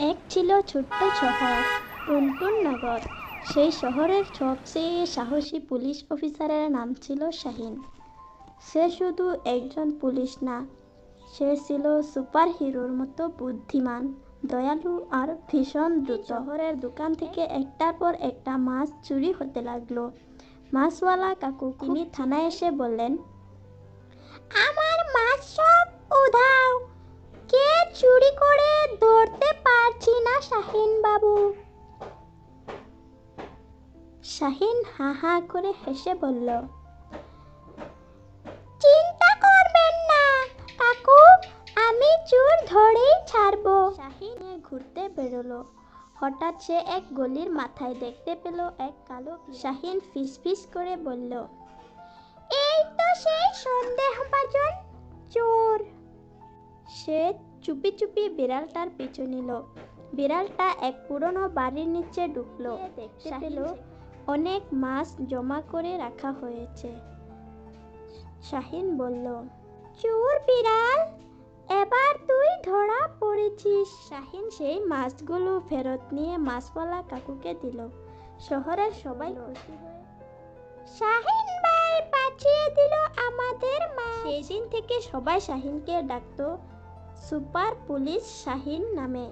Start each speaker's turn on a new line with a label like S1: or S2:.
S1: এক ছিল ছোট্ট শহর, টুনটুন নগর। সেই শহরের সবচেয়ে সাহসী পুলিশ অফিসারের নাম ছিল শাহিন। সে শুধু একজন পুলিশ না, সে ছিল সুপার হিরোর মতো বুদ্ধিমান, দয়ালু আর ভীষণ দ্রুত। শহরের দোকান থেকে একটার পর একটা মাছ চুরি হতে লাগলো। মাছওয়ালা কাকু তিনি থানায় এসে বললেন, আমার মাছ সব উধাও, কে চুরি করে ধরতে পারছি না শাহিন বাবু। শাহিন হা হা করে হেসে বলল, চিন্তা করবেন না কাকু, আমি চোর ধরেই ছাড়বো। শাহিন ঘুরতে বেরোলো। হঠাৎ সে এক গলির মাথায় দেখতে পেল এক কালো বিড়াল। শাহিন ফিস ফিস করে বলল, এই তো সেই সন্দেহভাজন চোর। সে চুপি চুপি বিড়ালটার পিছু নিল। বিড়ালটা এক পুরনো বাড়ির নিচে ঢুকলো। দেখতে পেল অনেক মাছ জমা করে রাখা হয়েছে। শাহিন বলল, চোর বিড়াল, এবার তুই ধরা পড়েছিস। শাহিন সেই মাছগুলো ফেরত নিয়ে মাছওয়ালা কাকুকে দিল। শহরের সবাই খুশি হয়ে শাহিন ভাই বাঁচিয়ে দিল আমাদের মাছ। সেই দিন থেকে সবাই শাহিনকে ডাকতো সুপার পুলিশ শাহিন নামে।